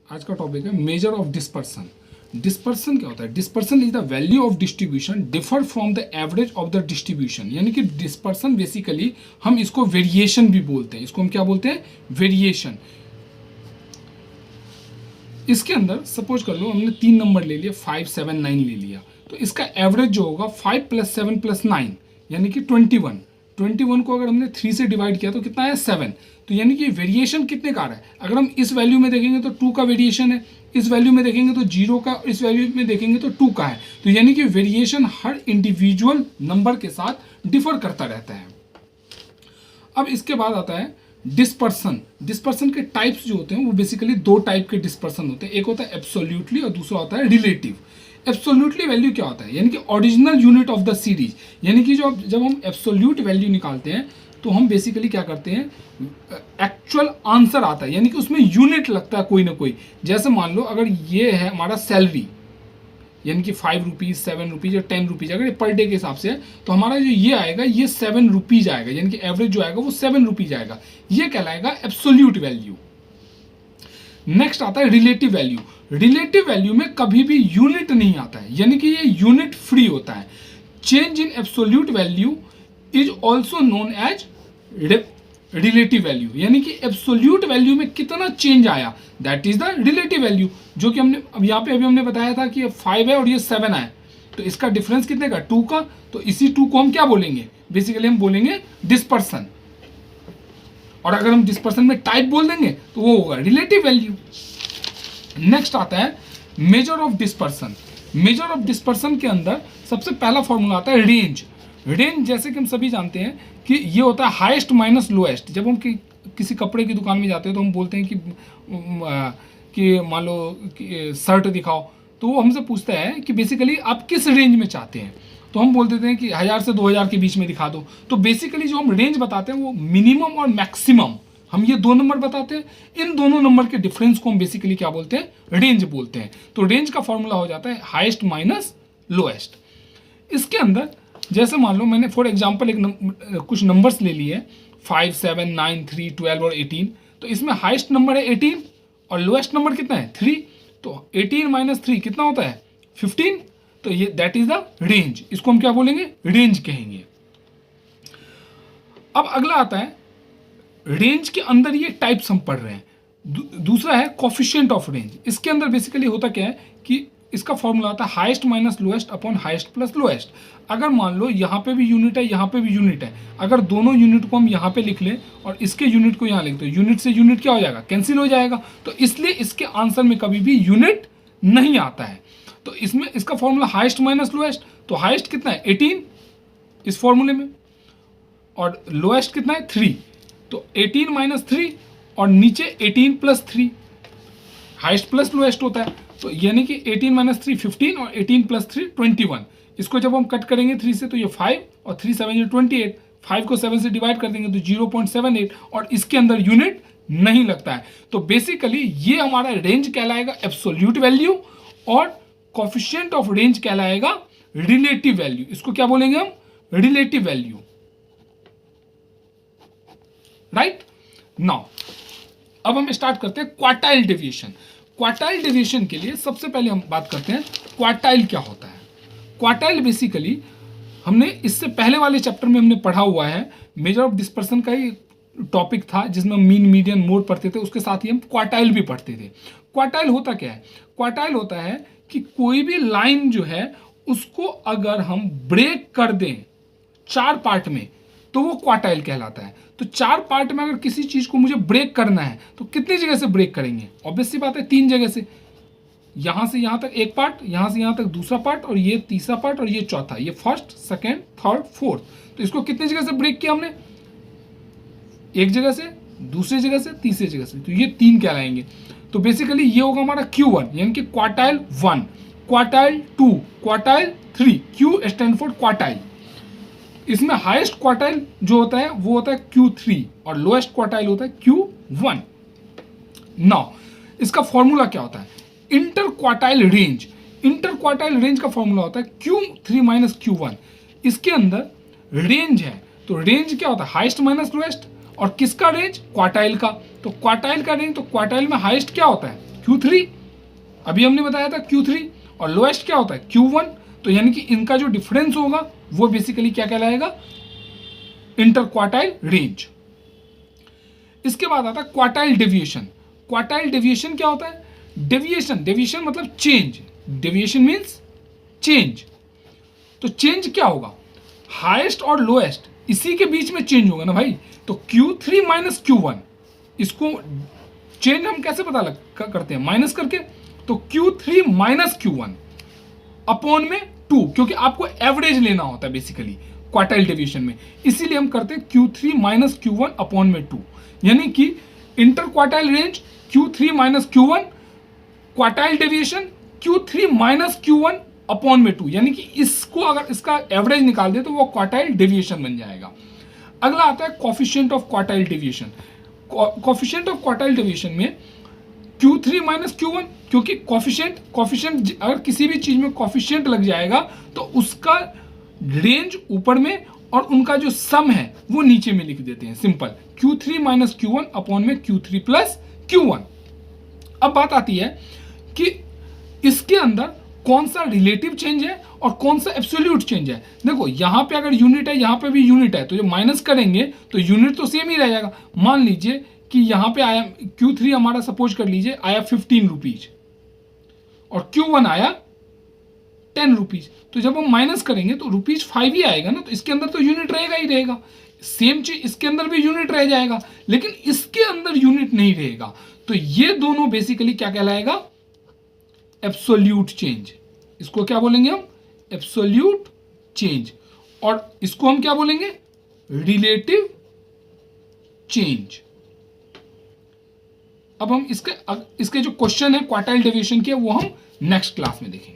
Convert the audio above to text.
आज का टॉपिक है मेजर ऑफ डिस्पर्सन। डिस्पर्सन क्या होता है? Dispersion is the value of distribution differ from the average of the distribution. यानी कि डिस्पर्सन बेसिकली हम इसको वेरिएशन भी बोलते हैं। इसको हम क्या बोलते हैं? वेरिएशन। इसके अंदर सपोज कर लो हमने 3 नंबर ले लिया, 5, 7, 9 ले लिया, तो इसका एवरेज जो होगा 5 + 7 + 9 यानी कि 21। 21 को अगर हमने 3 से डिवाइड किया तो कितना है? 7। तो यानी कि वेरिएशन कितने का आ रहा है? अगर हम इस वैल्यू में देखेंगे तो 2 का वेरिएशन है, इस वैल्यू में देखेंगे तो 0 का, इस वैल्यू में देखेंगे तो 2 का है। तो यानी कि वेरिएशन हर इंडिविजुअल नंबर के साथ डिफर करता रहता है। अब इसके बाद आता है डिस्पर्सन। डिस्पर्सन के टाइप्स जो होते हैं वो बेसिकली 2 टाइप के डिस्पर्सन होते हैं। एक होता है एब्सोल्यूटली और दूसरा होता है रिलेटिव। एब्सोल्यूटली वैल्यू क्या होता है? यानी कि original unit of the series. यानी कि जब हम एब्सोल्यूट वैल्यू निकालते हैं तो हम बेसिकली क्या करते हैं, एक्चुअल आंसर आता है, यानी कि उसमें यूनिट लगता है कोई ना कोई। जैसे मान लो अगर ये है हमारा सैलरी, यानी कि 5 रुपीज़, 7 रुपीज़ या 10 रुपीज़, अगर पर डे के हिसाब से तो हमारा जो ये आएगा ये 7 रुपीज़ आएगा, यानी कि एवरेज जो आएगा वो 7 रुपीज़ आएगा। ये कहलाएगा एब्सोल्यूट वैल्यू। नेक्स्ट आता है रिलेटिव वैल्यू। रिलेटिव वैल्यू में कभी भी यूनिट नहीं आता है, यानी कि ये यूनिट फ्री होता है। Change in absolute value is also known as relative value. यानी कि एब्सोल्यूट वैल्यू में कितना चेंज आया, that is the relative value. जो कि हमने अब यहाँ पे अभी हमने बताया था कि 5 है और ये 7 है, तो इसका डिफरेंस कितने का? 2 का। तो इसी 2 को हम क्या बोलेंगे? बेसिकली हम बोलेंगे डिस्पर्सन। और अगर हम डिस्पर्सन में टाइप बोल देंगे तो वो होगा रिलेटिव वैल्यू। नेक्स्ट आता है measure of dispersion. Measure of dispersion के अंदर सबसे पहला फॉर्मूला आता है रेंज। रेंज जैसे कि हम सभी जानते हैं कि ये होता है हाईएस्ट माइनस लोएस्ट। जब हम किसी कपड़े की दुकान में जाते हैं तो हम बोलते हैं कि मान लो कि शर्ट दिखाओ, तो वो हमसे पूछता है कि बेसिकली आप किस रेंज में चाहते हैं। तो हम बोल देते हैं कि 1000 से 2000 के बीच में दिखा दो। तो बेसिकली जो हम रेंज बताते हैं वो मिनिमम और मैक्सिमम, हम ये 2 नंबर बताते हैं। इन दोनों नंबर के डिफरेंस को हम बेसिकली क्या बोलते हैं? रेंज बोलते हैं। तो रेंज का फॉर्मूला हो जाता है हाईएस्ट माइनस लोएस्ट। इसके अंदर जैसे मान लो मैंने फॉर एग्जाम्पल कुछ नंबर्स ले लिए, 5, 7, 9, 3, 12 और 18। तो इसमें हाईएस्ट नंबर है 18 और लोएस्ट नंबर कितना है? 3। तो 18 - 3 कितना होता है? 15। तो ये दैट इज द रेंज। इसको हम क्या बोलेंगे? रेंज कहेंगे। अब अगला आता है रेंज के अंदर ये टाइप्स हम पढ़ रहे हैं। दूसरा है कोफिशिएंट ऑफ रेंज। इसके अंदर बेसिकली होता क्या है कि इसका फॉर्मूला आता है highest minus lowest upon highest plus lowest. अगर मान लो यहाँ पे भी यूनिट है, यहाँ पे भी यूनिट है, अगर दोनों यूनिट को हम यहाँ पे लिख लें और इसके यूनिट को यहाँ लिख दो, यूनिट से यूनिट क्या हो जाएगा? कैंसिल हो जाएगा। तो इसलिए इसके आंसर में कभी भी यूनिट नहीं आता है। तो इसमें इसका फॉर्मूला हाईएस्ट माइनस लोएस्ट। तो हाईएस्ट कितना है? 18 इस फॉर्मूले में, और लोएस्ट कितना है? 3। तो 18 - 3 और नीचे 18 + 3, हाईएस्ट प्लस लोएस्ट होता है। तो यानी कि 18 - 3 15 और 18 + 3 21। इसको जब हम कट करेंगे 3 से तो ये 5 और 3 7 ये 28। 5 को 7 से डिवाइड कर देंगे तो 0.78 और इसके अंदर यूनिट नहीं लगता है। तो बेसिकली ये हमारा रेंज कहलाएगा एब्सोल्यूट वैल्यू और कोफिशिएंट ऑफ रेंज कहलाएगा रिलेटिव वैल्यू। इसको क्या बोलेंगे हम? Relative value. राइट नाउ अब हम स्टार्ट करते हैं क्वार्टाइल डेविएशन। क्वार्टाइल डेविएशन के लिए सबसे पहले हम बात करते हैं क्वार्टाइल क्या होता है। क्वार्टाइल बेसिकली हमने इससे पहले वाले चैप्टर में हमने पढ़ा हुआ है। मेजर ऑफ डिस्पर्सन का ही टॉपिक था जिसमें मीन मीडियन मोड पढ़ते थे, उसके साथ ही हम क्वार्टाइल भी पढ़ते थे। क्वार्टाइल होता क्या है? क्वार्टाइल होता है कि कोई भी लाइन जो है उसको अगर हम ब्रेक कर दें 4 पार्ट में तो वो क्वार्टाइल कहलाता है। तो 4 पार्ट में अगर किसी चीज को मुझे ब्रेक करना है तो कितनी जगह से ब्रेक करेंगे? ऑब्वियस सी बात है 3 जगह से। यहां से यहां तक एक पार्ट, यहां से यहां तक दूसरा पार्ट, और ये तीसरा पार्ट, और ये चौथा, ये फर्स्ट, सेकेंड, थर्ड, फोर्थ। तो इसको कितनी जगह से ब्रेक किया हमने? एक जगह से, दूसरी जगह से, तीसरी जगह से। तो ये 3 कहलाएंगे। तो बेसिकली ये होगा हमारा Q1 यानी कि quartile 1, quartile 2, quartile 3। Q stand for quartile. इसमें हाईएस्ट क्वार्टाइल जो होता है वो होता है Q3 और लोएस्ट क्वार्टाइल होता है Q1। नाउ इसका फॉर्मूला क्या होता है? Inter quartile range. Inter quartile range का फॉर्मूला होता है Q3 - Q1। इसके अंदर रेंज है, तो रेंज क्या होता है? Highest minus lowest. और किसका रेंज? क्वार्टाइल का। तो क्वार्टाइल का रेंज, तो क्वार्टाइल में हाईएस्ट क्या होता है? Q3, अभी हमने बताया था Q3, और लोएस्ट क्या होता है Q1। तो यानी कि इनका जो डिफरेंस होगा वो बेसिकली क्या कहलाएगा, इंटर क्वार्टाइल रेंज। इसके बाद आता है क्वार्टाइल डेविएशन। क्वार्टाइल डेविएशन क्या होता है, डेविएशन मतलब चेंज, डेविएशन मीन्स चेंज। तो चेंज क्या होगा, हाईएस्ट और लोएस्ट इसी के बीच में चेंज होगा ना भाई। तो Q3 माइनस Q1, इसको चेंज हम कैसे पता करते हैं, माइनस करके। तो Q3 माइनस Q1 अपॉन में 2, क्योंकि आपको एवरेज लेना होता है बेसिकली क्वार्टाइल डेविएशन में, इसीलिए हम करते हैं Q3 माइनस Q1 अपॉन में 2, यानी कि inter quartile range Q3 minus Q1, quartile deviation Q3 minus Q1 upon में 2, यानी कि इसको अगर इसका एवरेज निकाल दे तो वो क्वार्टाइल डेविएशन बन जाएगा। अगला आता है coefficient of quartile deviation. Coefficient of quartile deviation में Q3 माइनस Q1, क्योंकि कोफिशिएंट अगर किसी भी चीज में कोफिशिएंट लग जाएगा तो उसका रेंज ऊपर में और उनका जो सम है वो नीचे में लिख देते हैं, simple Q3 minus Q1 upon में Q3 प्लस Q1। अब बात आती है कि इसके अंदर कौन सा रिलेटिव चेंज है और कौन सा एब्सोल्यूट चेंज है। देखो यहाँ पे अगर यूनिट है, यहाँ पे भी यूनिट है, तो जो माइनस करेंगे तो यूनिट तो सेम ही रह जाएगा। मान लीजिए कि यहाँ पे आया Q3 हमारा, सपोज कर लीजिए आया 15 रुपीज और Q1 आया 10 रुपीज, तो जब हम माइनस करेंगे तो रुपीज 5 ही आएगा ना, तो इसके अंदर तो यूनिट रहेगा ही रहेगा। सेम चीज इसके अंदर भी यूनिट रह जाएगा, लेकिन इसके अंदर यूनिट नहीं रहेगा। तो ये दोनों बेसिकली क्या कहलाएगा, एब्सोल्यूट चेंज। इसको क्या बोलेंगे हम, एब्सोल्यूट चेंज, और इसको हम क्या बोलेंगे, रिलेटिव चेंज। अब हम इसके जो क्वेश्चन है क्वार्टाइल डेविएशन के, वो हम नेक्स्ट क्लास में देखेंगे।